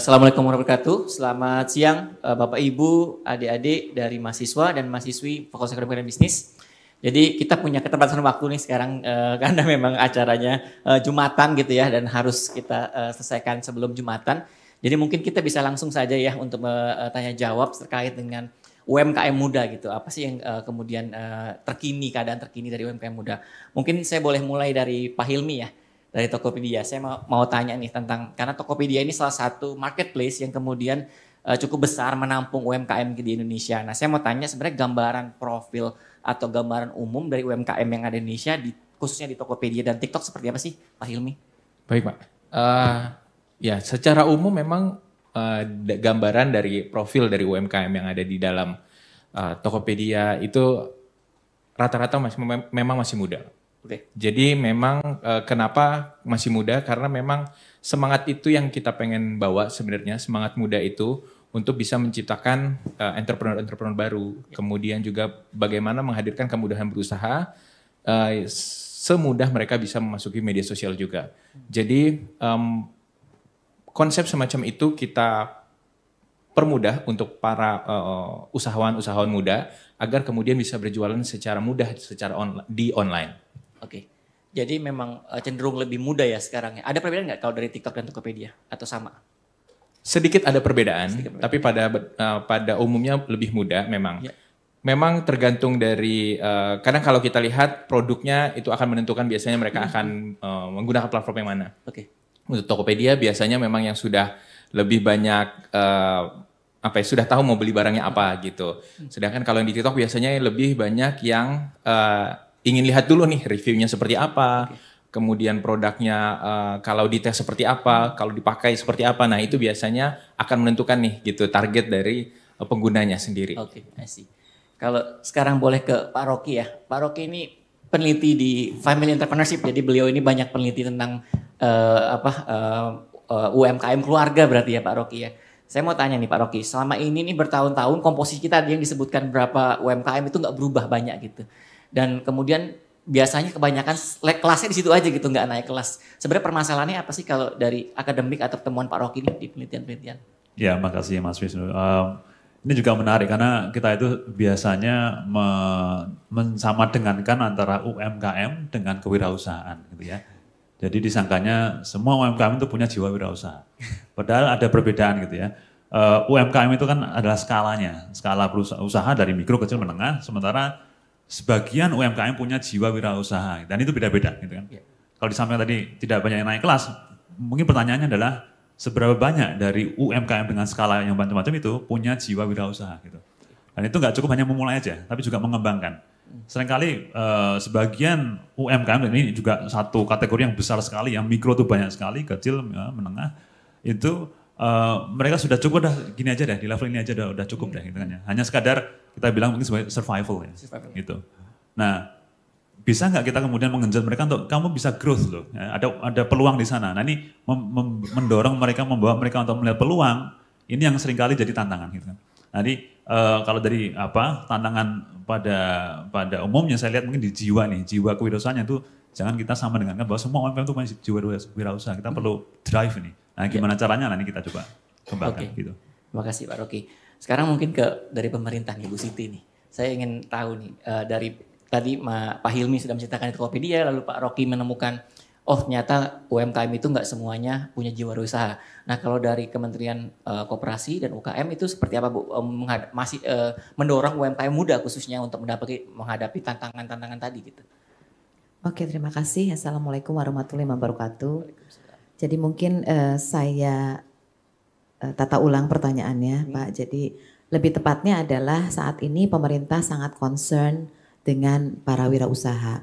Assalamualaikum warahmatullahi wabarakatuh. Selamat siang Bapak Ibu, adik-adik dari mahasiswa dan mahasiswi Fakultas Ekonomi dan Bisnis. Jadi kita punya keterbatasan waktu nih sekarang karena memang acaranya Jumatan gitu ya dan harus kita selesaikan sebelum Jumatan. Jadi mungkin kita bisa langsung saja ya untuk tanya jawab terkait dengan UMKM muda gitu. Apa sih yang kemudian terkini, keadaan terkini dari UMKM muda. Mungkin saya boleh mulai dari Pak Hilmi ya. Dari Tokopedia, saya mau tanya nih tentang, karena Tokopedia ini salah satu marketplace yang kemudian cukup besar menampung UMKM di Indonesia. Nah saya mau tanya sebenarnya gambaran profil atau gambaran umum dari UMKM yang ada di Indonesia, khususnya di Tokopedia dan TikTok seperti apa sih Pak Hilmi? Baik Pak, ya secara umum memang gambaran dari profil dari UMKM yang ada di dalam Tokopedia itu rata-rata memang masih muda. Oke. Jadi memang kenapa masih muda? Karena memang semangat itu yang kita pengen bawa sebenarnya, semangat muda itu untuk bisa menciptakan entrepreneur-entrepreneur baru. Kemudian juga bagaimana menghadirkan kemudahan berusaha semudah mereka bisa memasuki media sosial juga. Jadi konsep semacam itu kita permudah untuk para usahawan-usahawan muda agar kemudian bisa berjualan secara mudah di online. Oke, jadi memang cenderung lebih muda ya sekarang ya. Ada perbedaan nggak kalau dari TikTok dan Tokopedia atau sama? Sedikit ada perbedaan, tapi pada umumnya lebih muda memang. Ya. Memang tergantung dari, kadang kalau kita lihat produknya itu akan menentukan biasanya mereka akan menggunakan platform yang mana. Oke. Untuk Tokopedia biasanya memang yang sudah lebih banyak sudah tahu mau beli barangnya apa gitu. Sedangkan kalau yang di TikTok biasanya lebih banyak yang ingin lihat dulu nih reviewnya seperti apa, kemudian produknya kalau dites seperti apa, kalau dipakai seperti apa. Nah itu biasanya akan menentukan nih gitu target dari penggunanya sendiri. Oke, I see. Kalau sekarang boleh ke Pak Rocky ya. Pak Rocky ini peneliti di Family Entrepreneurship, jadi beliau ini banyak peneliti tentang UMKM keluarga berarti ya Pak Rocky ya. Saya mau tanya nih Pak Rocky, selama ini nih bertahun-tahun komposisi kita yang disebutkan berapa UMKM itu nggak berubah banyak gitu. Dan kemudian biasanya kebanyakan kelasnya di situ aja gitu, nggak naik kelas. Sebenarnya permasalahannya apa sih kalau dari akademik atau temuan Pak Rocky ini di penelitian-penelitian? Ya, makasih Mas Wisnu. Ini juga menarik karena kita itu biasanya mensamadengankan antara UMKM dengan kewirausahaan gitu ya. Jadi disangkanya semua UMKM itu punya jiwa wirausaha. Padahal ada perbedaan gitu ya. UMKM itu kan adalah skalanya, skala usaha dari mikro, kecil, menengah, sementara sebagian UMKM punya jiwa wirausaha dan itu beda-beda gitu kan. Yeah. Kalau disampaikan tadi tidak banyak yang naik kelas, mungkin pertanyaannya adalah seberapa banyak dari UMKM dengan skala yang macam-macam itu punya jiwa wirausaha gitu. Dan itu nggak cukup hanya memulai aja, tapi juga mengembangkan. Seringkali sebagian UMKM ini juga satu kategori yang besar sekali, yang mikro itu banyak sekali, kecil, menengah itu mereka sudah cukup dah gini aja deh, di level ini aja udah cukup deh gitu kan ya. Hanya sekadar kita bilang mungkin sebagai survival ya. Gitu. Nah, bisa nggak kita kemudian mengenjot mereka untuk kamu bisa growth loh. Ya, ada peluang di sana. Nah, ini mendorong mereka, membawa mereka untuk melihat peluang. Ini yang seringkali jadi tantangan gitu kan. Jadi kalau dari tantangan pada umumnya saya lihat mungkin di jiwa nih, jiwa kewirausahaan itu jangan kita sama dengan bahwa semua UMKM itu punya jiwa wirausaha. Kita perlu drive ini. Nah, gimana caranya? Nah, ini kita coba kembangkan gitu. Terima kasih Pak Rocky. Sekarang mungkin dari pemerintah nih Bu Siti nih. Saya ingin tahu nih dari tadi Pak Hilmi sudah menceritakan di Tokopedia, lalu Pak Rocky menemukan ternyata UMKM itu nggak semuanya punya jiwa wirausaha. Nah kalau dari Kementerian Koperasi dan UKM itu seperti apa Bu? Masih mendorong UMKM muda khususnya untuk menghadapi tantangan-tantangan tadi gitu. Oke, terima kasih. Assalamualaikum warahmatullahi wabarakatuh. Jadi mungkin saya tata ulang pertanyaannya Pak. Jadi lebih tepatnya adalah saat ini pemerintah sangat concern dengan para wirausaha.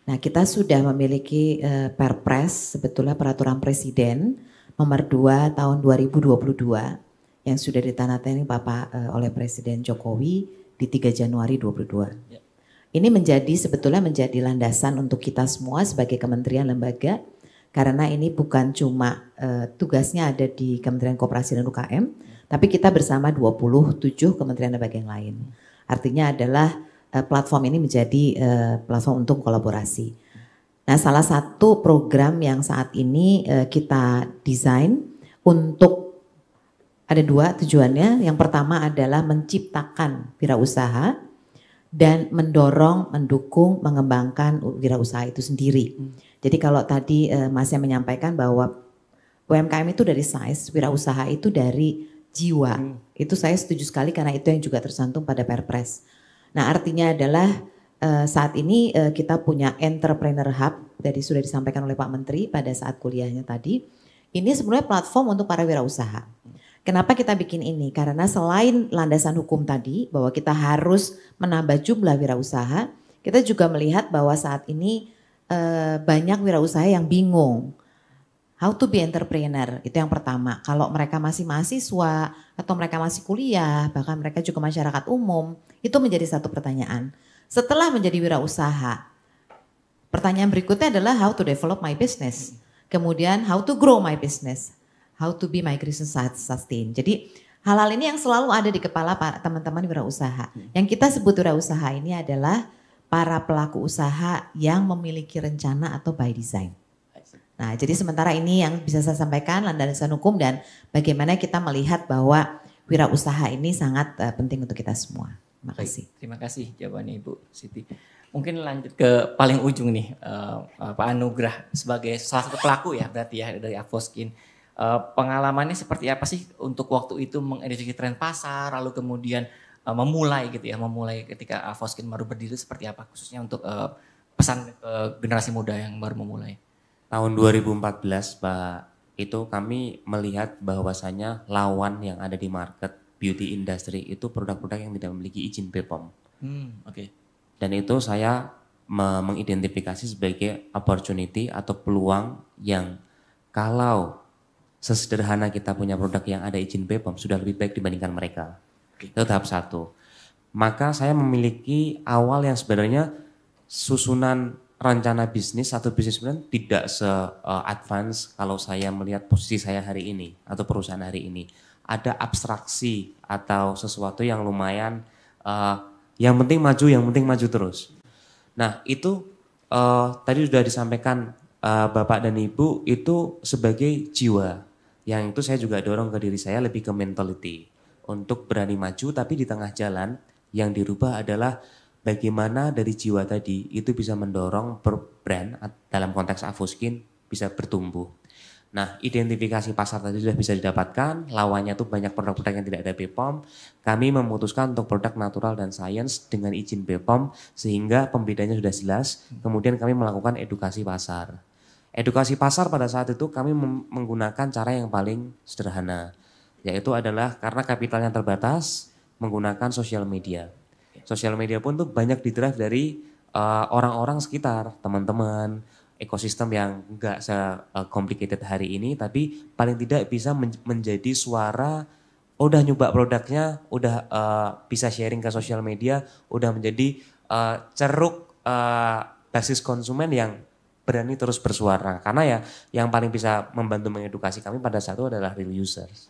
Nah kita sudah memiliki Perpres, sebetulnya peraturan presiden nomor 2 tahun 2022 yang sudah ditandatangani oleh Presiden Jokowi di 3 Januari 2022. Ya. Ini sebetulnya menjadi landasan untuk kita semua sebagai kementerian lembaga. Karena ini bukan cuma tugasnya ada di Kementerian Koperasi dan UKM, tapi kita bersama 27 kementerian lembaga yang lain. Artinya adalah platform ini menjadi platform untuk kolaborasi. Nah, salah satu program yang saat ini kita desain untuk Ada dua tujuannya. Yang pertama adalah menciptakan wirausaha dan mendorong, mendukung, mengembangkan wirausaha itu sendiri. Jadi kalau tadi Mas yang menyampaikan bahwa UMKM itu dari size, wirausaha itu dari jiwa. Itu saya setuju sekali karena itu yang juga tercantum pada Perpres. Nah artinya adalah saat ini kita punya Entrepreneur Hub, tadi sudah disampaikan oleh Pak Menteri pada saat kuliahnya tadi. Ini sebenarnya platform untuk para wirausaha. Kenapa kita bikin ini? Karena selain landasan hukum tadi bahwa kita harus menambah jumlah wirausaha, kita juga melihat bahwa saat ini banyak wirausaha yang bingung. How to be entrepreneur, itu yang pertama. Kalau mereka masih mahasiswa atau mereka masih kuliah, bahkan mereka juga masyarakat umum, itu menjadi satu pertanyaan. Setelah menjadi wirausaha, pertanyaan berikutnya adalah how to develop my business. Kemudian how to grow my business, how to be my business sustain. Jadi hal-hal ini yang selalu ada di kepala teman-teman wirausaha. Yang kita sebut wirausaha ini adalah para pelaku usaha yang memiliki rencana atau by design. Nah, jadi sementara ini yang bisa saya sampaikan landasan hukum dan bagaimana kita melihat bahwa wirausaha ini sangat penting untuk kita semua. Terima kasih. Terima kasih jawabannya Ibu Siti. Mungkin lanjut ke paling ujung nih, Pak Anugrah sebagai salah satu pelaku ya berarti ya dari Avoskin. Pengalamannya seperti apa sih untuk waktu itu mengedukasi tren pasar, lalu kemudian memulai gitu ya, memulai ketika Avoskin baru berdiri seperti apa khususnya untuk pesan generasi muda yang baru memulai? Tahun 2014 Pak, itu kami melihat bahwasanya lawan yang ada di market beauty industry itu produk-produk yang tidak memiliki izin BPOM. Oke. Dan itu saya mengidentifikasi sebagai opportunity atau peluang yang kalau sesederhana kita punya produk yang ada izin BPOM sudah lebih baik dibandingkan mereka. Itu tahap satu. Maka saya memiliki awal yang sebenarnya susunan rencana bisnis atau bisnis plan tidak se-advance kalau saya melihat posisi saya hari ini atau perusahaan hari ini. Ada abstraksi atau sesuatu yang lumayan yang penting maju terus. Nah itu tadi sudah disampaikan Bapak dan Ibu itu sebagai jiwa. Yang itu saya juga dorong ke diri saya lebih ke mentality. Untuk berani maju tapi di tengah jalan yang dirubah adalah bagaimana dari jiwa tadi itu bisa mendorong brand dalam konteks Avoskin bisa bertumbuh. Nah, identifikasi pasar tadi sudah bisa didapatkan, lawannya tuh banyak produk-produk yang tidak ada BPOM. Kami memutuskan untuk produk natural dan science dengan izin BPOM sehingga pembedanya sudah jelas. Kemudian kami melakukan edukasi pasar. Edukasi pasar pada saat itu kami menggunakan cara yang paling sederhana, yaitu adalah karena kapitalnya terbatas menggunakan sosial media. Sosial media pun tuh banyak di-drive dari orang-orang sekitar, teman-teman, ekosistem yang enggak se-complicated hari ini, tapi paling tidak bisa menjadi suara, udah nyoba produknya, udah bisa sharing ke sosial media, udah menjadi ceruk basis konsumen yang berani terus bersuara. Karena ya yang paling bisa membantu mengedukasi kami pada saat itu adalah real users.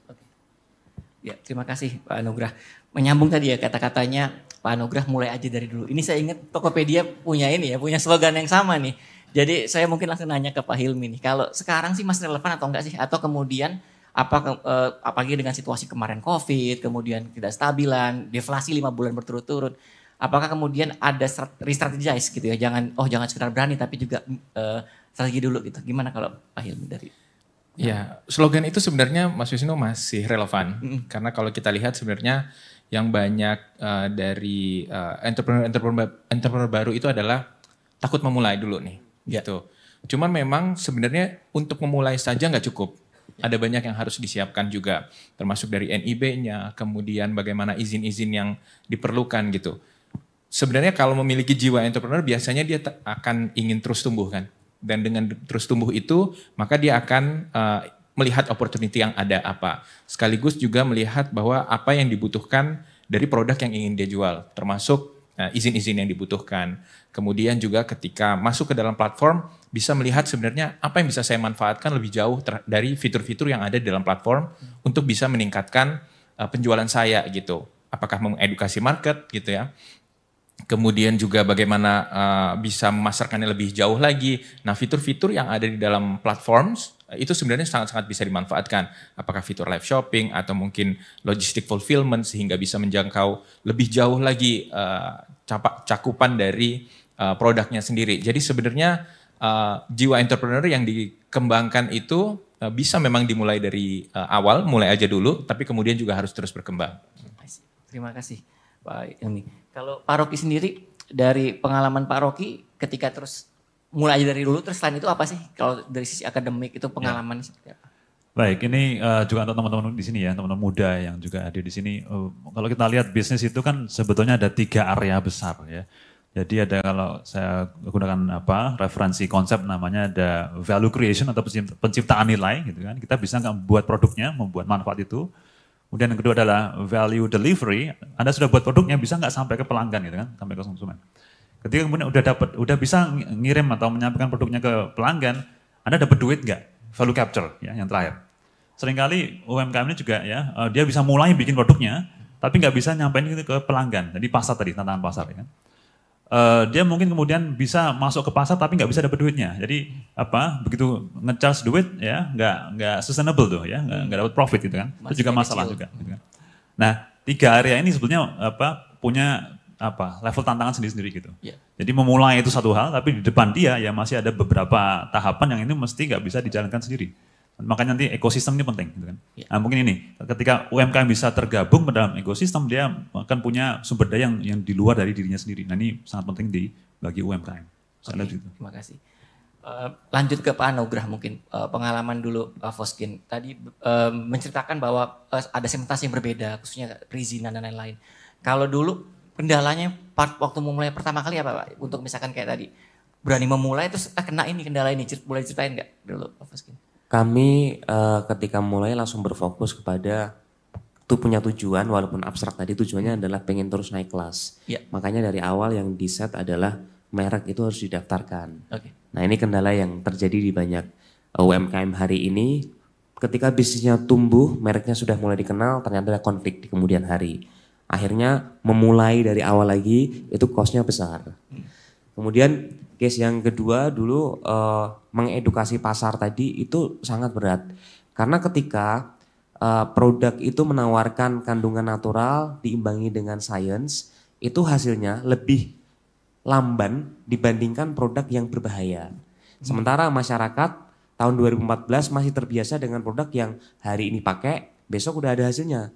Ya, terima kasih Pak Anugrah. Menyambung tadi ya kata-katanya Pak Anugrah mulai aja dari dulu. Ini saya ingat Tokopedia punya ini ya, punya slogan yang sama nih. Jadi saya mungkin langsung nanya ke Pak Hilmi nih, kalau sekarang sih masih relevan atau enggak sih? Atau kemudian apalagi dengan situasi kemarin COVID, kemudian tidak stabilan, deflasi 5 bulan berturut-turut, apakah kemudian ada re-strategize gitu ya? Jangan sekedar berani tapi juga strategi dulu gitu. Gimana kalau Pak Hilmi dari? Ya, slogan itu sebenarnya Mas Wisnu masih relevan. Karena kalau kita lihat sebenarnya yang banyak dari entrepreneur baru itu adalah takut memulai dulu nih. Gitu. Cuman memang sebenarnya untuk memulai saja nggak cukup. Ada banyak yang harus disiapkan juga. Termasuk dari NIB-nya, kemudian bagaimana izin-izin yang diperlukan gitu. Sebenarnya kalau memiliki jiwa entrepreneur biasanya dia akan ingin terus tumbuh kan. Dan dengan terus tumbuh itu, maka dia akan melihat opportunity yang ada apa. Sekaligus juga melihat bahwa apa yang dibutuhkan dari produk yang ingin dia jual. Termasuk izin-izin yang dibutuhkan. Kemudian juga ketika masuk ke dalam platform, bisa melihat sebenarnya apa yang bisa saya manfaatkan lebih jauh dari fitur-fitur yang ada di dalam platform untuk bisa meningkatkan penjualan saya gitu. Apakah mengedukasi market gitu ya. Kemudian juga bagaimana bisa memasarkannya lebih jauh lagi. Nah, fitur-fitur yang ada di dalam platform itu sebenarnya sangat-sangat bisa dimanfaatkan. Apakah fitur live shopping atau mungkin logistic fulfillment sehingga bisa menjangkau lebih jauh lagi cakupan dari produknya sendiri. Jadi sebenarnya jiwa entrepreneur yang dikembangkan itu bisa memang dimulai dari awal, mulai aja dulu, tapi kemudian juga harus terus berkembang. Terima kasih Pak Ilmi. Kalau Pak Rocky sendiri, dari pengalaman Pak Rocky ketika terus mulai aja dari dulu, terus selain itu apa sih kalau dari sisi akademik itu pengalaman seperti apa? Baik, ini juga untuk teman-teman di sini ya, teman-teman muda yang juga hadir di sini. Kalau kita lihat bisnis itu kan sebetulnya ada 3 area besar ya. Jadi ada, kalau saya gunakan referensi konsep, namanya ada value creation atau penciptaan nilai gitu kan. Kita bisa membuat produknya, membuat manfaat itu. Kemudian yang kedua adalah value delivery. Anda sudah buat produknya, bisa nggak sampai ke pelanggan gitu kan, sampai ke konsumen. Ketika kemudian udah bisa ngirim atau menyampaikan produknya ke pelanggan, Anda dapat duit nggak? Value capture ya, yang terakhir. Seringkali UMKM ini juga ya, dia bisa mulai bikin produknya, tapi nggak bisa nyampein itu ke pelanggan. Jadi pasar tadi, tantangan pasar ya kan. Dia mungkin kemudian bisa masuk ke pasar tapi nggak bisa dapat duitnya. Jadi begitu nge-charge duit ya nggak sustainable tuh ya, nggak dapat profit gitu kan. Itu juga masalah juga. Gitu kan. Nah 3 area ini sebetulnya punya level tantangan sendiri-sendiri gitu. Yeah. Jadi memulai itu satu hal, tapi di depan dia ya masih ada beberapa tahapan yang ini mesti nggak bisa dijalankan sendiri. Makanya nanti ekosistem ini penting gitu kan. Yeah. Nah, mungkin ini ketika UMKM bisa tergabung ke dalam ekosistem, dia akan punya sumber daya yang di luar dari dirinya sendiri. Nah ini sangat penting bagi UMKM. Okay, terima kasih. Lanjut ke Pak Anugrah mungkin, pengalaman dulu Foskin. Tadi menceritakan bahwa ada segmentasi yang berbeda, khususnya perizinan dan lain-lain. Kalau dulu kendalanya waktu memulai pertama kali apa Pak? Untuk misalkan kayak tadi, berani memulai terus kena ini kendala ini, boleh ceritain nggak dulu Pak Foskin? Kami ketika mulai langsung berfokus kepada punya tujuan, walaupun abstrak tadi, tujuannya adalah pengen terus naik kelas. Ya. Makanya dari awal yang di set adalah merek itu harus didaftarkan. Okay. Nah ini kendala yang terjadi di banyak UMKM hari ini. Ketika bisnisnya tumbuh, mereknya sudah mulai dikenal, ternyata ada konflik di kemudian hari. Akhirnya memulai dari awal lagi, itu cost-nya besar. Kemudian case yang kedua dulu mengedukasi pasar tadi itu sangat berat. Karena ketika produk itu menawarkan kandungan natural diimbangi dengan sains, itu hasilnya lebih lamban dibandingkan produk yang berbahaya. Sementara masyarakat tahun 2014 masih terbiasa dengan produk yang hari ini pakai, besok udah ada hasilnya.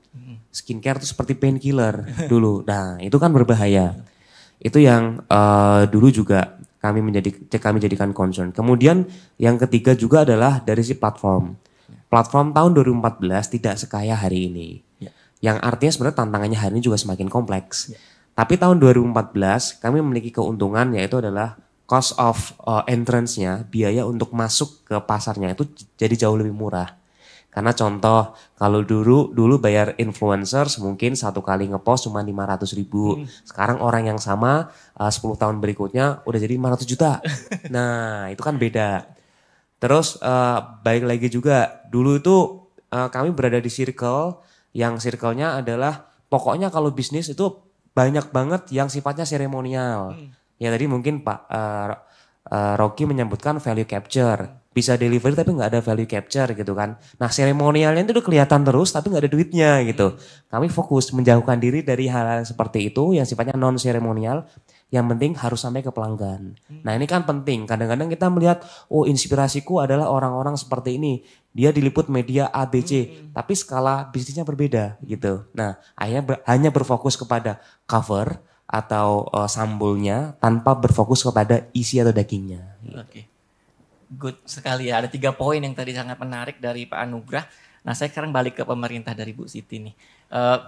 Skincare itu seperti painkiller dulu. Nah itu kan berbahaya. Itu yang dulu juga kami jadikan concern. Kemudian yang ketiga juga adalah dari si platform. Platform tahun 2014 tidak sekaya hari ini. Yang artinya sebenarnya tantangannya hari ini juga semakin kompleks. Tapi tahun 2014 kami memiliki keuntungan, yaitu adalah cost of entrance-nya, biaya untuk masuk ke pasarnya itu jadi jauh lebih murah. Karena contoh, kalau dulu bayar influencers mungkin satu kali ngepost cuma 500.000. Sekarang orang yang sama 10 tahun berikutnya udah jadi 500 juta. Nah itu kan beda. Terus balik lagi juga, dulu itu kami berada di circle, yang circle-nya adalah pokoknya kalau bisnis itu banyak banget yang sifatnya seremonial. Ya tadi mungkin Pak Rocky menyebutkan value capture. Bisa delivery tapi nggak ada value capture gitu kan. Nah seremonialnya itu udah kelihatan terus tapi nggak ada duitnya gitu. Kami fokus menjauhkan diri dari hal-hal seperti itu yang sifatnya non seremonial. Yang penting harus sampai ke pelanggan. Nah ini kan penting. Kadang-kadang kita melihat, oh inspirasiku adalah orang-orang seperti ini. Dia diliput media ABC. Tapi skala bisnisnya berbeda gitu. Nah akhirnya hanya berfokus kepada cover atau sambulnya tanpa berfokus kepada isi atau dagingnya. Oke. Good sekali ya, ada 3 poin yang tadi sangat menarik dari Pak Anugrah. Nah saya sekarang balik ke pemerintah dari Bu Siti nih.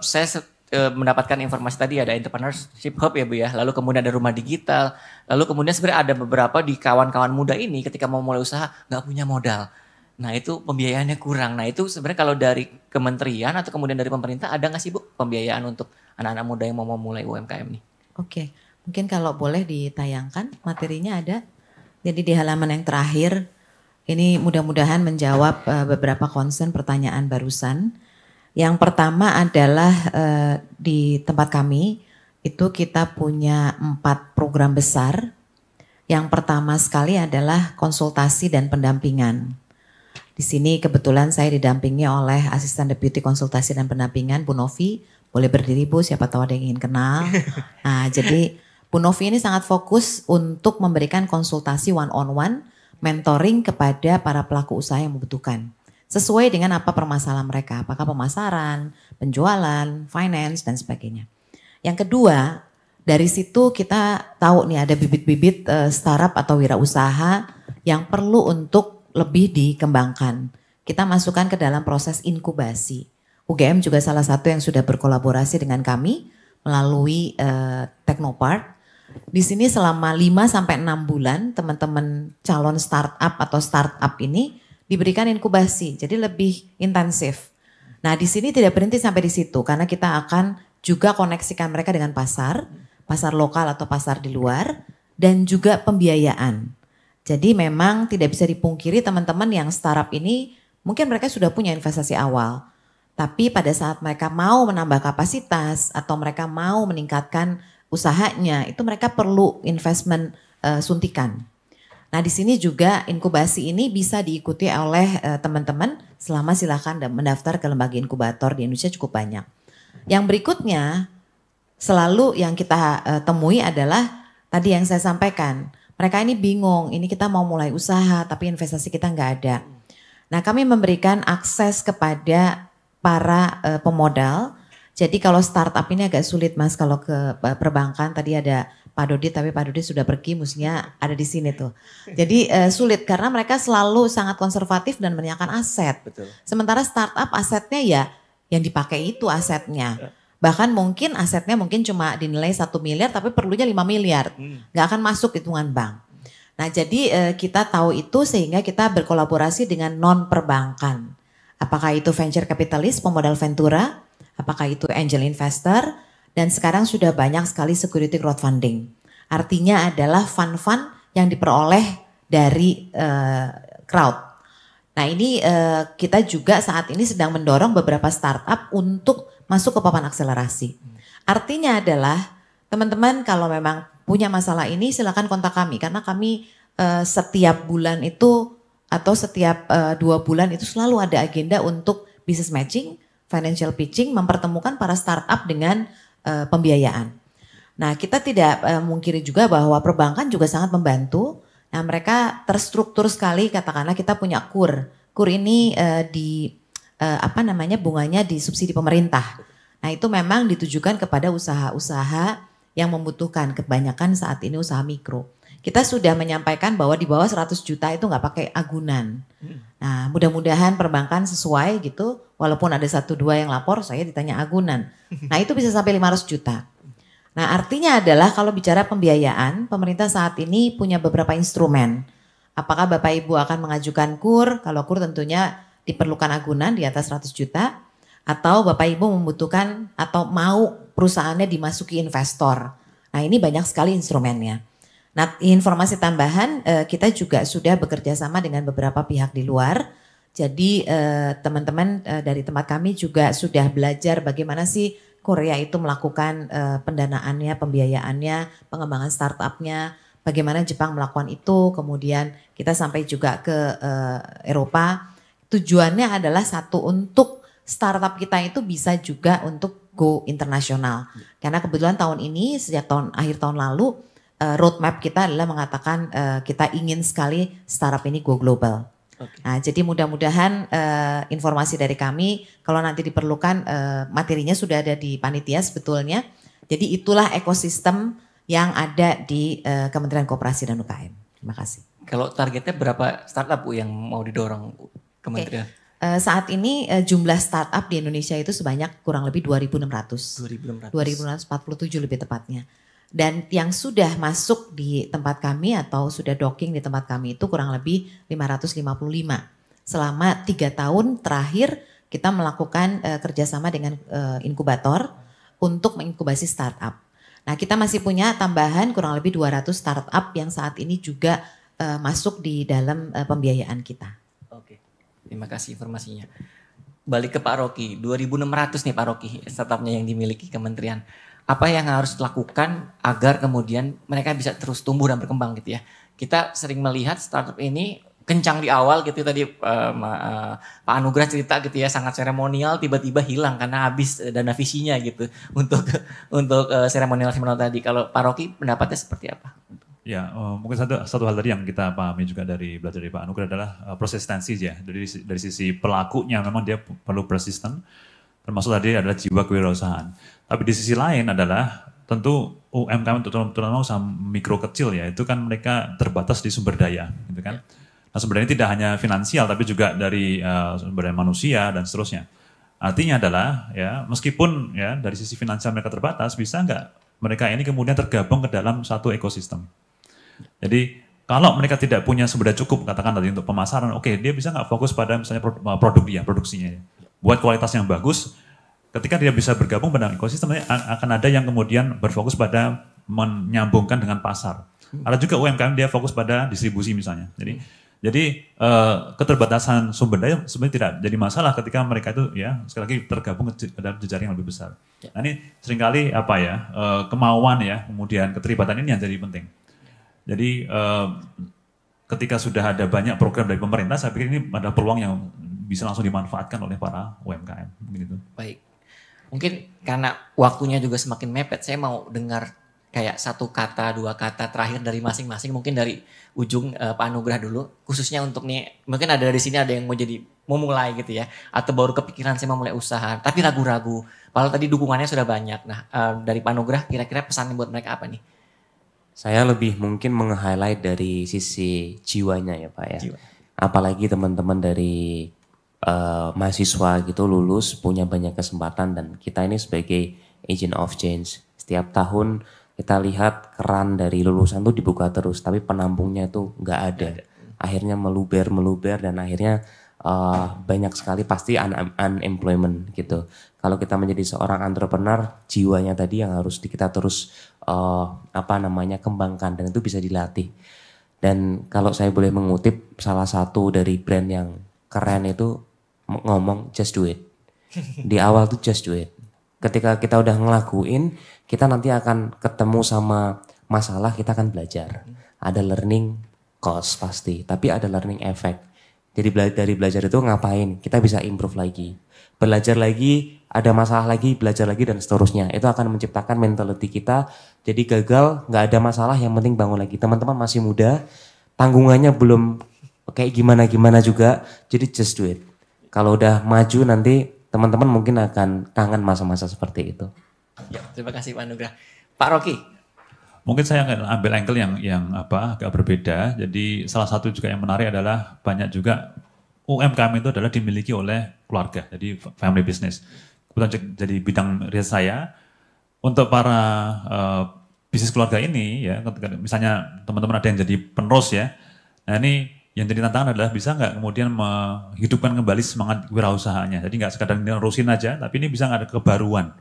Saya mendapatkan informasi tadi ada entrepreneurship hub ya Bu ya, lalu kemudian ada rumah digital, lalu kemudian sebenarnya ada beberapa di kawan-kawan muda ini ketika mau mulai usaha nggak punya modal. Nah itu pembiayaannya kurang. Nah itu sebenarnya kalau dari kementerian atau kemudian dari pemerintah ada nggak sih Bu pembiayaan untuk anak-anak muda yang mau memulai UMKM nih? Oke, mungkin kalau boleh ditayangkan materinya ada. Jadi di halaman yang terakhir, ini mudah-mudahan menjawab beberapa concern pertanyaan barusan. Yang pertama adalah di tempat kami, itu kita punya 4 program besar. Yang pertama sekali adalah konsultasi dan pendampingan. Di sini kebetulan saya didampingi oleh Asisten Deputi Konsultasi dan Pendampingan Bu Novi. Boleh berdiri Bu, siapa tahu ada yang ingin kenal. Nah, jadi Bu Novi ini sangat fokus untuk memberikan konsultasi one-on-one, mentoring kepada para pelaku usaha yang membutuhkan. Sesuai dengan apa permasalahan mereka, apakah pemasaran, penjualan, finance, dan sebagainya. Yang kedua, dari situ kita tahu nih ada bibit-bibit startup atau wirausaha yang perlu untuk lebih dikembangkan. Kita masukkan ke dalam proses inkubasi. UGM juga salah satu yang sudah berkolaborasi dengan kami melalui Teknopark. Di sini selama 5-6 bulan teman-teman calon startup atau startup ini diberikan inkubasi, jadi lebih intensif. Nah, di sini tidak berhenti sampai di situ karena kita akan juga koneksikan mereka dengan pasar lokal atau pasar di luar, dan juga pembiayaan. Jadi memang tidak bisa dipungkiri teman-teman yang startup ini mungkin mereka sudah punya investasi awal. Tapi pada saat mereka mau menambah kapasitas atau mereka mau meningkatkan usahanya, itu mereka perlu investment suntikan. Nah, di sini juga inkubasi ini bisa diikuti oleh teman-teman selama silakan mendaftar ke lembaga inkubator di Indonesia cukup banyak. Yang berikutnya selalu yang kita temui adalah tadi yang saya sampaikan. Mereka ini bingung, ini kita mau mulai usaha tapi investasi kita nggak ada. Nah, kami memberikan akses kepada para pemodal. Jadi kalau startup ini agak sulit Mas, kalau ke perbankan tadi ada Pak Dodi, tapi Pak Dodi sudah pergi, mestinya ada di sini tuh. Jadi sulit karena mereka selalu sangat konservatif dan menyiapkan aset. Betul. Sementara startup asetnya ya yang dipakai itu asetnya. Bahkan mungkin asetnya mungkin cuma dinilai 1 miliar tapi perlunya 5 miliar. Nggak akan masuk hitungan bank. Nah, jadi kita tahu itu sehingga kita berkolaborasi dengan non perbankan. Apakah itu venture capitalist, pemodal ventura, apakah itu angel investor, dan sekarang sudah banyak sekali security crowdfunding. Artinya adalah fund-fund yang diperoleh dari crowd. Nah, ini kita juga saat ini sedang mendorong beberapa startup untuk masuk ke papan akselerasi. Artinya adalah teman-teman kalau memang punya masalah ini silakan kontak kami karena kami setiap bulan itu atau setiap 2 bulan itu selalu ada agenda untuk business matching, financial pitching, mempertemukan para startup dengan pembiayaan. Nah, kita tidak mungkiri juga bahwa perbankan juga sangat membantu. Nah, mereka terstruktur sekali, katakanlah kita punya KUR. KUR ini bunganya disubsidi pemerintah. Nah, itu memang ditujukan kepada usaha-usaha yang membutuhkan, kebanyakan saat ini usaha mikro. Kita sudah menyampaikan bahwa di bawah 100 juta itu nggak pakai agunan. Nah, mudah-mudahan perbankan sesuai gitu, walaupun ada 1-2 yang lapor, saya ditanya agunan. Nah, itu bisa sampai 500 juta. Nah, artinya adalah kalau bicara pembiayaan, pemerintah saat ini punya beberapa instrumen. Apakah Bapak Ibu akan mengajukan KUR? Kalau KUR tentunya diperlukan agunan di atas 100 juta. Atau Bapak Ibu membutuhkan atau mau perusahaannya dimasuki investor. Nah, ini banyak sekali instrumennya. Nah, informasi tambahan kita juga sudah bekerja sama dengan beberapa pihak di luar. Jadi teman-teman dari tempat kami juga sudah belajar bagaimana sih Korea itu melakukan pendanaannya, pembiayaannya, pengembangan startupnya, bagaimana Jepang melakukan itu, kemudian kita sampai juga ke Eropa. Tujuannya adalah satu, untuk startup kita itu bisa juga untuk go internasional. Karena kebetulan tahun ini, sejak akhir tahun lalu, roadmap kita adalah mengatakan kita ingin sekali startup ini go global. Okay. Nah, jadi mudah-mudahan informasi dari kami, kalau nanti diperlukan materinya sudah ada di panitia sebetulnya. Jadi itulah ekosistem yang ada di Kementerian Koperasi dan UKM. Terima kasih. Kalau targetnya berapa startup Bu yang mau didorong Kementerian? Okay. Saat ini jumlah startup di Indonesia itu sebanyak kurang lebih 2.600. 2.647 lebih tepatnya. Dan yang sudah masuk di tempat kami atau sudah docking di tempat kami itu kurang lebih 555. Selama 3 tahun terakhir kita melakukan kerjasama dengan inkubator untuk menginkubasi startup. Nah, kita masih punya tambahan kurang lebih 200 startup yang saat ini juga masuk di dalam pembiayaan kita. Oke, terima kasih informasinya. Balik ke Pak Rocky, 2.600 nih Pak Rocky startupnya yang dimiliki kementerian. Apa yang harus dilakukan agar kemudian mereka bisa terus tumbuh dan berkembang gitu ya. Kita sering melihat startup ini kencang di awal gitu tadi Pak Anugrah cerita gitu ya, sangat seremonial, tiba-tiba hilang karena habis dana visinya gitu untuk seremonial tadi. Kalau Pak Rocky pendapatnya seperti apa? Ya, mungkin satu hal tadi yang kita pahami juga dari belajar dari Pak Anugrah adalah persistensi ya. Dari sisi pelakunya memang dia perlu persisten, termasuk tadi adalah jiwa kewirausahaan. Tapi di sisi lain adalah tentu UMKM terutama usaha mikro kecil ya, itu kan mereka terbatas di sumber daya gitu kan. Nah sumber daya tidak hanya finansial tapi juga dari sumber daya manusia dan seterusnya. Artinya adalah ya meskipun ya dari sisi finansial mereka terbatas, bisa nggak mereka ini kemudian tergabung ke dalam satu ekosistem. Jadi kalau mereka tidak punya sumber daya cukup katakan tadi untuk pemasaran, oke, dia bisa nggak fokus pada misalnya produksinya ya. Buat kualitas yang bagus. Ketika dia bisa bergabung pada ekosistem, akan ada yang kemudian berfokus pada menyambungkan dengan pasar. Ada juga UMKM dia fokus pada distribusi misalnya. Jadi keterbatasan sumber daya sebenarnya tidak jadi masalah ketika mereka itu ya sekali lagi tergabung ke dalam jejaring yang lebih besar. Nah ini seringkali kemauan ya, kemudian keterlibatan ini yang jadi penting. Jadi ketika sudah ada banyak program dari pemerintah, saya pikir ini ada peluang yang bisa langsung dimanfaatkan oleh para UMKM. Begitu. Baik. Mungkin karena waktunya juga semakin mepet, saya mau dengar kayak satu kata, dua kata terakhir dari masing-masing. Mungkin dari ujung Pak Anugrah dulu, khususnya untuk nih, mungkin ada di sini ada yang mau mulai gitu ya, atau baru kepikiran saya mau mulai usaha, tapi ragu-ragu. Padahal tadi dukungannya sudah banyak. Nah, dari Pak Anugrah, kira-kira pesannya buat mereka apa nih? Saya lebih mungkin meng-highlight dari sisi jiwanya ya Pak ya. Jiwa. Apalagi teman-teman dari mahasiswa gitu lulus punya banyak kesempatan dan kita ini sebagai agent of change. Setiap tahun kita lihat keran dari lulusan tuh dibuka terus tapi penampungnya tuh nggak ada. Akhirnya meluber dan akhirnya banyak sekali pasti unemployment gitu. Kalau kita menjadi seorang entrepreneur, jiwanya tadi yang harus kita terus kembangkan dan itu bisa dilatih. Dan kalau saya boleh mengutip salah satu dari brand yang keren itu ngomong just do it. Di awal tuh just do it. Ketika kita udah ngelakuin, kita nanti akan ketemu sama masalah, kita akan belajar. Ada learning cost pasti, tapi ada learning effect. Jadi dari belajar itu ngapain? Kita bisa improve lagi. Belajar lagi, ada masalah lagi, belajar lagi dan seterusnya. Itu akan menciptakan mentality kita. Jadi gagal, nggak ada masalah, yang penting bangun lagi. Teman-teman masih muda, tanggungannya belum kayak gimana-gimana juga, jadi just do it. Kalau udah maju nanti teman-teman mungkin akan kangen masa-masa seperti itu. Ya, terima kasih Pak Anugrah. Pak Rocky. Mungkin saya ambil angle yang agak berbeda. Jadi salah satu juga yang menarik adalah banyak juga UMKM itu adalah dimiliki oleh keluarga. Jadi family business. Kebetulan jadi bidang riset saya untuk para bisnis keluarga ini ya, misalnya teman-teman ada yang jadi penerus ya. Nah ini yang jadi tantangan adalah bisa nggak kemudian menghidupkan kembali semangat wirausahaannya. Jadi nggak sekadar nerusin aja, tapi ini bisa nggak ada kebaruan.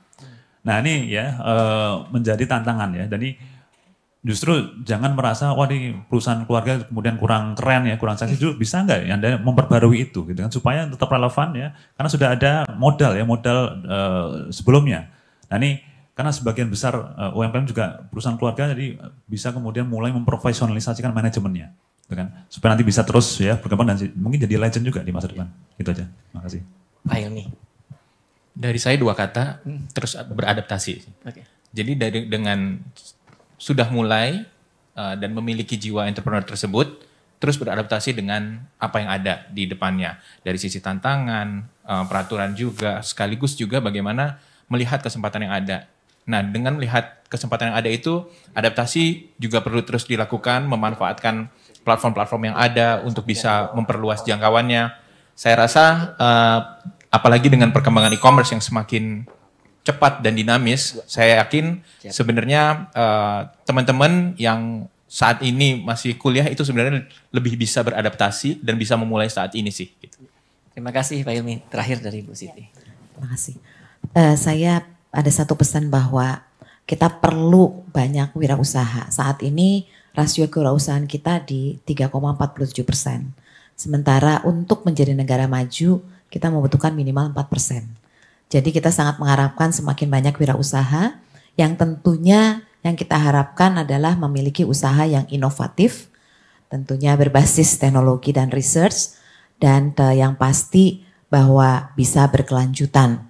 Nah ini ya menjadi tantangan ya. Dan ini justru jangan merasa wah di perusahaan keluarga kemudian kurang keren ya, kurang seksi. Justru bisa nggak Anda memperbarui itu gitu kan supaya tetap relevan ya. Karena sudah ada modal sebelumnya. Nah ini karena sebagian besar UMKM juga perusahaan keluarga jadi bisa kemudian mulai memprofesionalisasikan manajemennya. Kan? Supaya nanti bisa terus ya berkembang dan mungkin jadi legend juga di masa depan. Itu aja. Makasih. Pak Hilmi. Dari saya 2 kata, terus beradaptasi. Okay. Jadi dengan sudah mulai dan memiliki jiwa entrepreneur tersebut, terus beradaptasi dengan apa yang ada di depannya. Dari sisi tantangan, peraturan juga, sekaligus juga bagaimana melihat kesempatan yang ada. Nah dengan melihat kesempatan yang ada itu, adaptasi juga perlu terus dilakukan, memanfaatkan platform-platform yang ada untuk bisa memperluas jangkauannya. Saya rasa apalagi dengan perkembangan e-commerce yang semakin cepat dan dinamis, saya yakin sebenarnya teman-teman yang saat ini masih kuliah itu sebenarnya lebih bisa beradaptasi dan bisa memulai saat ini sih. Gitu. Terima kasih Pak Hilmi. Terakhir dari Bu Siti. Terima kasih. Saya ada satu pesan bahwa kita perlu banyak wirausaha. Saat ini rasio kewirausahaan kita di 3,47%. Sementara untuk menjadi negara maju, kita membutuhkan minimal 4%. Jadi kita sangat mengharapkan semakin banyak wirausaha yang tentunya yang kita harapkan adalah memiliki usaha yang inovatif, tentunya berbasis teknologi dan research, dan yang pasti bahwa bisa berkelanjutan.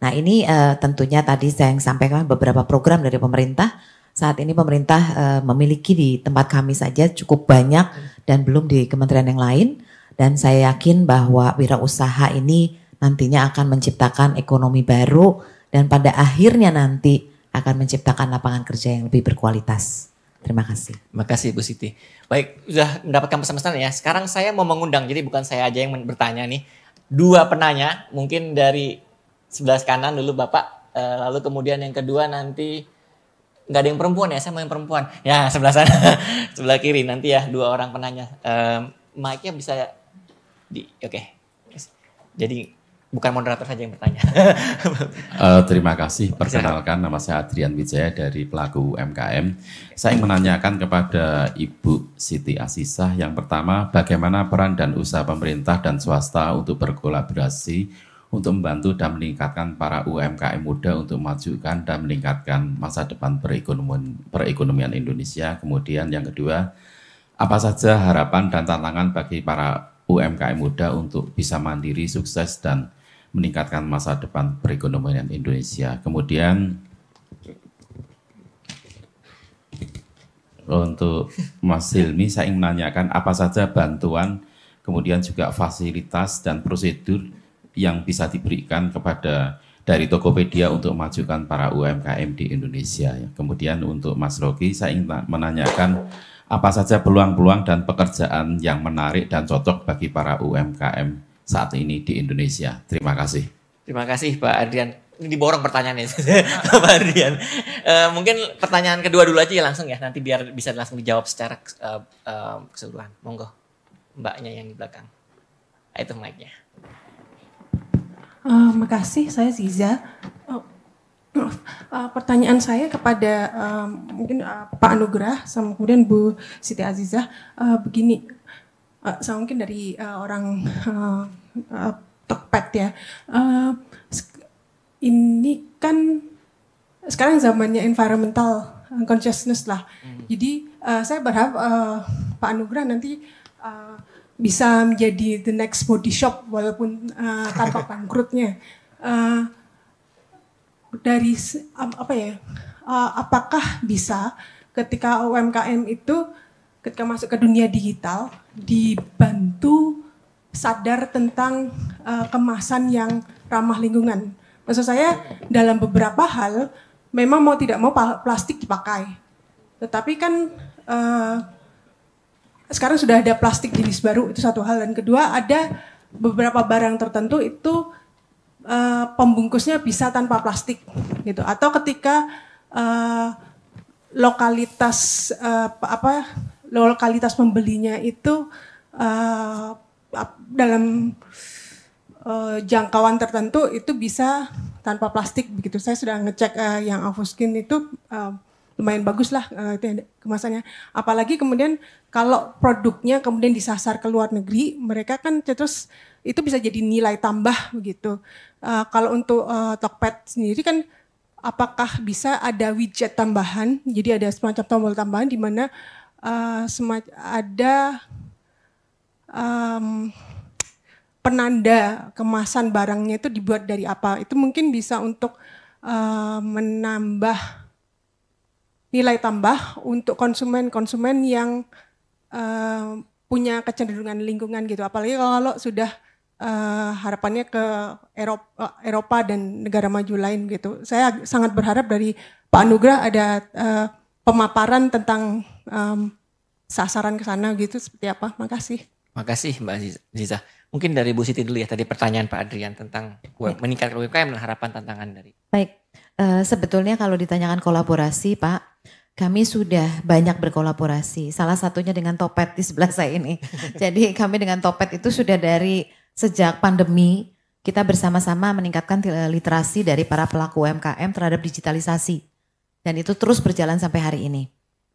Nah ini tentunya tadi saya yang sampaikan beberapa program dari pemerintah. Saat ini pemerintah memiliki di tempat kami saja cukup banyak dan belum di kementerian yang lain. Dan saya yakin bahwa wirausaha ini nantinya akan menciptakan ekonomi baru dan pada akhirnya nanti akan menciptakan lapangan kerja yang lebih berkualitas. Terima kasih. Terima kasih Bu Siti. Baik, sudah mendapatkan pesan-pesan ya. Sekarang saya mau mengundang, jadi bukan saya aja yang bertanya nih. 2 penanya, mungkin dari sebelah kanan dulu Bapak, lalu kemudian yang kedua nanti nggak ada yang perempuan ya, saya mau yang perempuan. Ya sebelah sana, sebelah kiri nanti ya 2 orang penanya. Mic-nya bisa oke. Jadi bukan moderator saja yang bertanya. Terima kasih. Perkenalkan, nama saya Adrian Wijaya dari pelaku UMKM. Saya ingin menanyakan kepada Ibu Siti Azizah. Yang pertama, bagaimana peran dan usaha pemerintah dan swasta untuk berkolaborasi untuk membantu dan meningkatkan para UMKM muda untuk memajukan dan meningkatkan masa depan perekonomian Indonesia. Kemudian yang kedua, apa saja harapan dan tantangan bagi para UMKM muda untuk bisa mandiri, sukses, dan meningkatkan masa depan perekonomian Indonesia. Kemudian untuk Mas Hilmi, saya ingin menanyakan apa saja bantuan, kemudian juga fasilitas dan prosedur yang bisa diberikan kepada dari Tokopedia untuk memajukan para UMKM di Indonesia. Kemudian untuk Mas Rogi, saya ingin menanyakan apa saja peluang-peluang dan pekerjaan yang menarik dan cocok bagi para UMKM saat ini di Indonesia. Terima kasih. Terima kasih Pak Adrian. Ini diborong pertanyaannya Pak Adrian. Mungkin pertanyaan kedua dulu aja ya langsung ya. Nanti biar bisa langsung dijawab secara keseluruhan. Monggo Mbaknya yang di belakang. Itu mic-nya. Makasih, saya Ziza. Pertanyaan saya kepada mungkin Pak Anugrah sama kemudian Bu Siti Azizah begini, sama mungkin dari orang Tokped ya. Ini kan sekarang zamannya environmental consciousness lah. Jadi saya berharap Pak Anugrah nanti bisa menjadi the next body shop walaupun tanpa bangkrutnya. Dari apa ya? Apakah bisa ketika UMKM itu ketika masuk ke dunia digital dibantu sadar tentang kemasan yang ramah lingkungan? Maksud saya dalam beberapa hal memang mau tidak mau plastik dipakai, tetapi kan sekarang sudah ada plastik jenis baru, itu satu hal. Dan kedua, ada beberapa barang tertentu itu pembungkusnya bisa tanpa plastik gitu, atau ketika lokalitas pembelinya itu dalam jangkauan tertentu itu bisa tanpa plastik begitu. Saya sudah ngecek yang Avoskin itu lumayan bagus lah kemasannya. Apalagi kemudian kalau produknya kemudian disasar ke luar negeri, mereka kan terus itu bisa jadi nilai tambah begitu. Kalau untuk Tokped sendiri kan apakah bisa ada widget tambahan, jadi ada semacam tombol tambahan di mana ada penanda kemasan barangnya itu dibuat dari apa. Itu mungkin bisa untuk menambah nilai tambah untuk konsumen-konsumen yang punya kecenderungan lingkungan gitu. Apalagi kalau sudah harapannya ke Eropa dan negara maju lain gitu. Saya sangat berharap dari Pak Anugrah ada pemaparan tentang sasaran ke sana gitu seperti apa. Makasih. Makasih Mbak Ziza. Mungkin dari Bu Siti dulu ya, tadi pertanyaan Pak Adrian tentang meningkatkan UMKM dan harapan tantangan dari. Baik, sebetulnya kalau ditanyakan kolaborasi Pak, kami sudah banyak berkolaborasi. Salah satunya dengan Tokped di sebelah saya ini. Jadi kami dengan Tokped itu sudah dari sejak pandemi, kita bersama-sama meningkatkan literasi dari para pelaku UMKM terhadap digitalisasi. Dan itu terus berjalan sampai hari ini.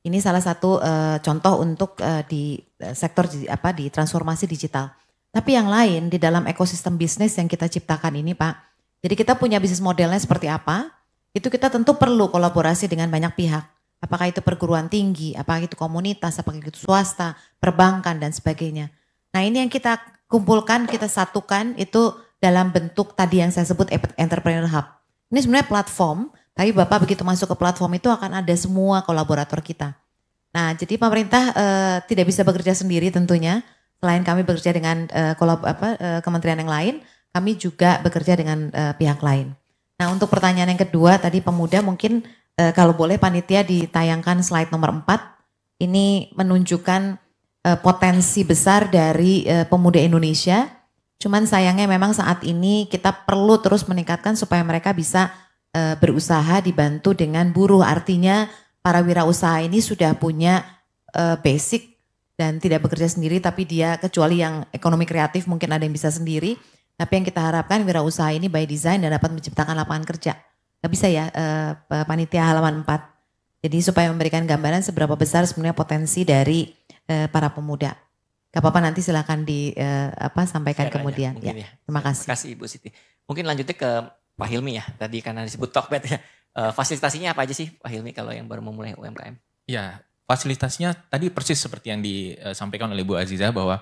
Ini salah satu contoh untuk di sektor di transformasi digital. Tapi yang lain di dalam ekosistem bisnis yang kita ciptakan ini Pak. Jadi kita punya bisnis modelnya seperti apa, itu kita tentu perlu kolaborasi dengan banyak pihak. Apakah itu perguruan tinggi, apakah itu komunitas, apakah itu swasta, perbankan dan sebagainya. Nah ini yang kita kumpulkan, kita satukan itu dalam bentuk tadi yang saya sebut Entrepreneur Hub. Ini sebenarnya platform, tapi Bapak begitu masuk ke platform itu akan ada semua kolaborator kita. Nah jadi pemerintah tidak bisa bekerja sendiri tentunya. Selain kami bekerja dengan kementerian yang lain, kami juga bekerja dengan pihak lain. Nah untuk pertanyaan yang kedua tadi pemuda mungkin kalau boleh panitia ditayangkan slide nomor 4. Ini menunjukkan potensi besar dari pemuda Indonesia. Cuman sayangnya memang saat ini kita perlu terus meningkatkan supaya mereka bisa berusaha dibantu dengan buruh. Artinya para wirausaha ini sudah punya basic dan tidak bekerja sendiri, tapi dia kecuali yang ekonomi kreatif mungkin ada yang bisa sendiri. Tapi yang kita harapkan wirausaha ini by design dan dapat menciptakan lapangan kerja. Gak bisa ya panitia halaman 4. Jadi supaya memberikan gambaran seberapa besar sebenarnya potensi dari para pemuda. Gak apa-apa nanti silakan sampaikan kemudian. Ya. Terima kasih. Terima kasih Ibu Siti. Mungkin lanjutnya ke Pak Hilmi ya. Tadi karena disebut Tokped ya. Fasilitasinya apa aja sih Pak Hilmi kalau yang baru memulai UMKM? Ya, fasilitasnya tadi persis seperti yang disampaikan oleh Bu Aziza bahwa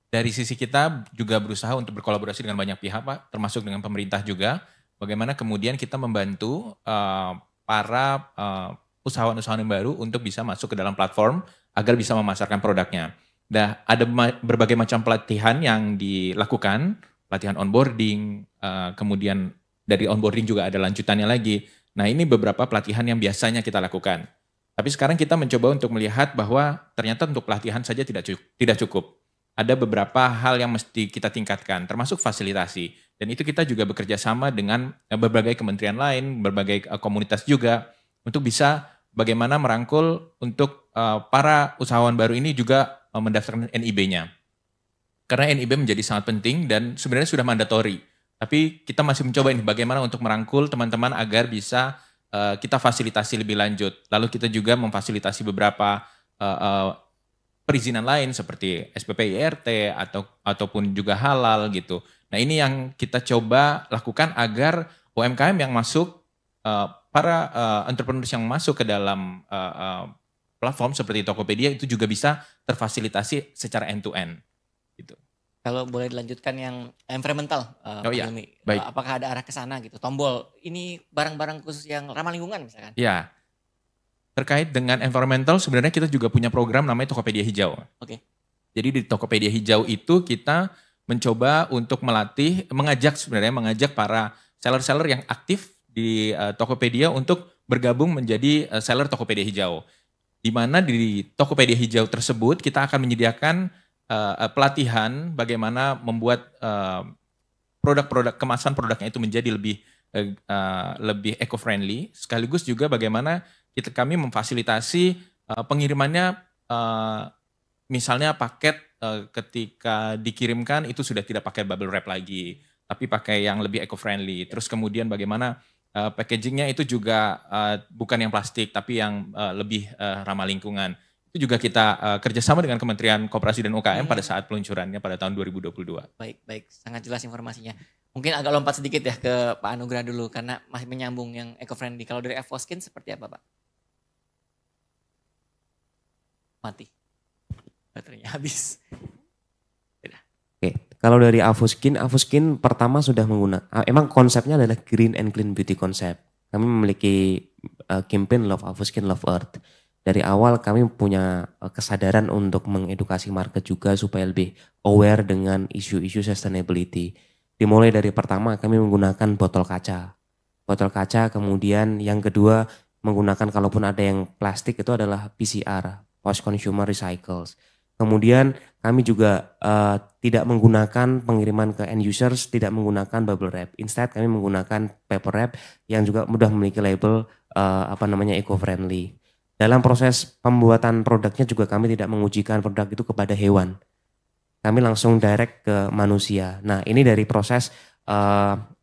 dari sisi kita juga berusaha untuk berkolaborasi dengan banyak pihak Pak, termasuk dengan pemerintah juga. Bagaimana kemudian kita membantu para usahawan-usahawan yang baru untuk bisa masuk ke dalam platform agar bisa memasarkan produknya. Nah, ada berbagai macam pelatihan yang dilakukan, pelatihan onboarding, kemudian dari onboarding juga ada lanjutannya lagi. Nah, ini beberapa pelatihan yang biasanya kita lakukan. Tapi sekarang kita mencoba untuk melihat bahwa ternyata untuk pelatihan saja tidak cukup. Ada beberapa hal yang mesti kita tingkatkan, termasuk fasilitasi. Dan itu kita juga bekerja sama dengan berbagai kementerian lain, berbagai komunitas juga, untuk bisa bagaimana merangkul untuk para usahawan baru ini juga mendaftarkan NIB-nya. Karena NIB menjadi sangat penting dan sebenarnya sudah mandatori. Tapi kita masih mencoba ini bagaimana untuk merangkul teman-teman agar bisa kita fasilitasi lebih lanjut. Lalu kita juga memfasilitasi beberapa perizinan lain seperti SPP IRT ataupun juga halal gitu. Nah ini yang kita coba lakukan agar UMKM yang masuk, para entrepreneurs yang masuk ke dalam platform seperti Tokopedia itu juga bisa terfasilitasi secara end-to-end. Gitu. Kalau boleh dilanjutkan yang environmental, Pak Hilmi, baik. Apakah ada arah ke sana gitu? Tombol, ini barang-barang khusus yang ramah lingkungan misalkan? Ya, terkait dengan environmental sebenarnya kita juga punya program namanya Tokopedia Hijau. Oke. Jadi di Tokopedia Hijau itu kita mencoba untuk mengajak para seller-seller yang aktif di Tokopedia untuk bergabung menjadi seller Tokopedia Hijau. Di mana di Tokopedia Hijau tersebut kita akan menyediakan pelatihan bagaimana membuat produk-produk kemasan produknya itu menjadi lebih eco-friendly, sekaligus juga bagaimana kami memfasilitasi pengirimannya, misalnya paket ketika dikirimkan itu sudah tidak pakai bubble wrap lagi, tapi pakai yang lebih eco-friendly. Terus kemudian bagaimana packagingnya itu juga bukan yang plastik, tapi yang lebih ramah lingkungan. Itu juga kita kerjasama dengan Kementerian Koperasi dan UKM pada saat peluncurannya pada tahun 2022. Baik, sangat jelas informasinya. Mungkin agak lompat sedikit ya ke Pak Anugrah dulu, karena masih menyambung yang eco-friendly. Kalau dari Avoskin seperti apa Pak? Mati. Baterainya habis. Oke, kalau dari Avoskin pertama sudah menggunakan, emang konsepnya adalah Green and Clean Beauty Concept. Kami memiliki campaign Love Avoskin, Love Earth. Dari awal kami punya kesadaran untuk mengedukasi market juga supaya lebih aware dengan isu-isu sustainability. Dimulai dari pertama kami menggunakan botol kaca. Botol kaca, kemudian yang kedua menggunakan kalaupun ada yang plastik itu adalah PCR, Post Consumer Recycles. Kemudian kami juga tidak menggunakan pengiriman ke end users, tidak menggunakan bubble wrap. Instead kami menggunakan paper wrap yang juga mudah memiliki label eco-friendly. Dalam proses pembuatan produknya juga kami tidak mengujikan produk itu kepada hewan. Kami langsung direct ke manusia. Nah ini dari proses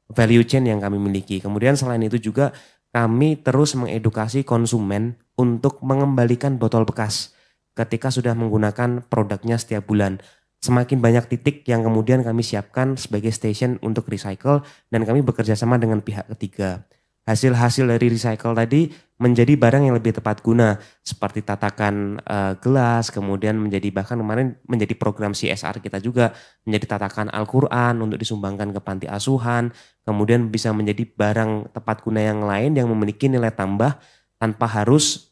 value chain yang kami miliki. Kemudian selain itu juga kami terus mengedukasi konsumen untuk mengembalikan botol bekas ketika sudah menggunakan produknya setiap bulan. Semakin banyak titik yang kemudian kami siapkan sebagai station untuk recycle dan kami bekerja sama dengan pihak ketiga. hasil-hasil dari recycle tadi menjadi barang yang lebih tepat guna seperti tatakan gelas, kemudian menjadi bahkan kemarin menjadi program CSR kita juga menjadi tatakan Al-Quran untuk disumbangkan ke panti asuhan, kemudian bisa menjadi barang tepat guna yang lain yang memiliki nilai tambah tanpa harus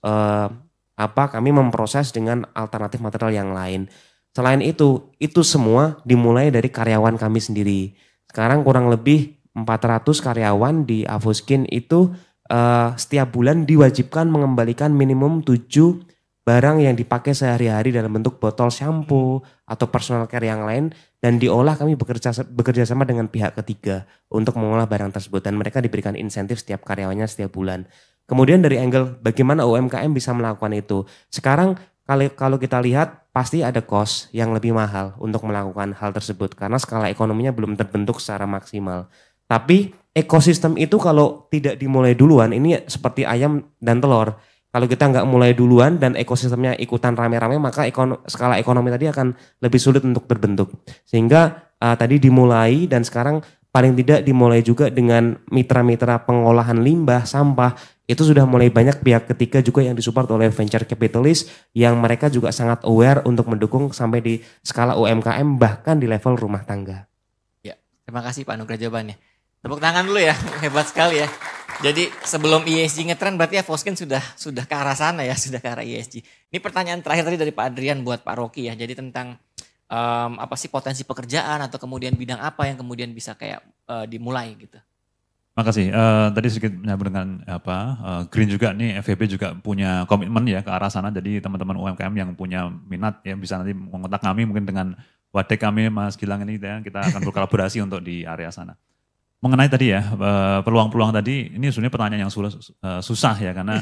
kami memproses dengan alternatif material yang lain. Selain itu semua dimulai dari karyawan kami sendiri. Sekarang kurang lebih 400 karyawan di Avoskin itu setiap bulan diwajibkan mengembalikan minimum 7 barang yang dipakai sehari-hari dalam bentuk botol shampoo atau personal care yang lain, dan diolah kami bekerja sama dengan pihak ketiga untuk mengolah barang tersebut, dan mereka diberikan insentif setiap karyawannya setiap bulan. Kemudian dari angle bagaimana UMKM bisa melakukan itu. Sekarang kalau kita lihat pasti ada cost yang lebih mahal untuk melakukan hal tersebut karena skala ekonominya belum terbentuk secara maksimal. Tapi ekosistem itu kalau tidak dimulai duluan, ini seperti ayam dan telur. Kalau kita nggak mulai duluan dan ekosistemnya ikutan rame-rame, maka skala ekonomi tadi akan lebih sulit untuk terbentuk. Sehingga tadi dimulai, dan sekarang paling tidak dimulai juga dengan mitra-mitra pengolahan limbah, sampah. Itu sudah mulai banyak pihak ketiga juga yang disupport oleh venture capitalist yang mereka juga sangat aware untuk mendukung sampai di skala UMKM bahkan di level rumah tangga. Ya, terima kasih Pak Nugra jawabannya. Tepuk tangan dulu ya, hebat sekali ya. Jadi sebelum ESG ngetren berarti Avoskin sudah ke arah sana ya, sudah ke arah ESG. Ini pertanyaan terakhir tadi dari Pak Adrian buat Pak Rocky ya. Jadi tentang apa sih potensi pekerjaan atau kemudian bidang apa yang kemudian bisa kayak dimulai gitu. Makasih. Tadi sedikit menyambung dengan Green juga nih, FEB juga punya komitmen ya ke arah sana. Jadi teman-teman UMKM yang punya minat ya bisa nanti mengontak kami mungkin dengan Wadek kami Mas Gilang ini ya, kita akan berkolaborasi untuk di area sana. Mengenai tadi ya peluang-peluang tadi, ini sebenarnya pertanyaan yang susah ya karena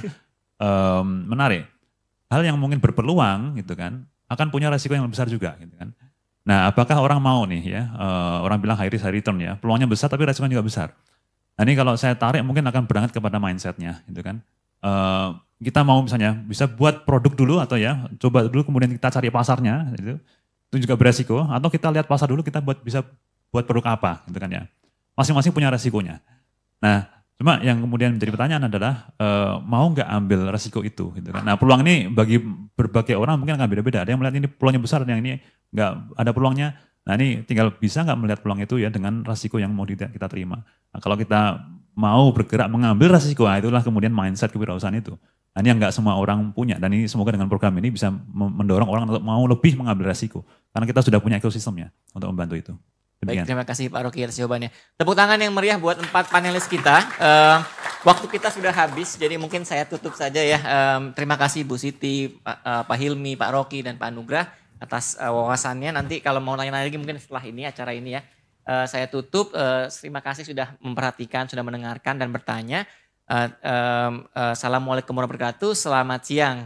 menarik. Hal yang mungkin berpeluang gitu kan akan punya resiko yang besar juga gitu kan. Nah, apakah orang mau nih ya, orang bilang high risk high return ya, peluangnya besar tapi resikonya juga besar. Nah, ini kalau saya tarik mungkin akan berangkat kepada mindsetnya gitu kan. Kita mau misalnya bisa buat produk dulu atau ya coba dulu kemudian kita cari pasarnya gitu. Itu juga beresiko, atau kita lihat pasar dulu kita bisa buat produk apa gitu kan ya. Masing-masing punya resikonya. Nah, cuma yang kemudian menjadi pertanyaan adalah mau nggak ambil resiko itu gitu kan. Nah, peluang ini bagi berbagai orang mungkin akan beda-beda. Ada yang melihat ini peluangnya besar, ada yang ini nggak ada peluangnya. Nah, ini tinggal bisa nggak melihat peluang itu ya dengan resiko yang mau kita terima. Nah, kalau kita mau bergerak mengambil resiko, nah itulah kemudian mindset kewirausahaan itu. Nah, ini yang nggak semua orang punya, dan ini semoga dengan program ini bisa mendorong orang untuk mau lebih mengambil resiko. Karena kita sudah punya ekosistemnya untuk membantu itu. Baik, terima kasih Pak Rocky atas jawabannya. Tepuk tangan yang meriah buat 4 panelis kita. Waktu kita sudah habis, jadi mungkin saya tutup saja ya. Terima kasih Bu Siti, Pak Hilmi, Pak Rocky, dan Pak Nugra atas wawasannya. Nanti kalau mau nanya lagi mungkin setelah ini, acara ini ya. Saya tutup, terima kasih sudah memperhatikan, sudah mendengarkan dan bertanya. Assalamualaikum warahmatullahi wabarakatuh, selamat siang.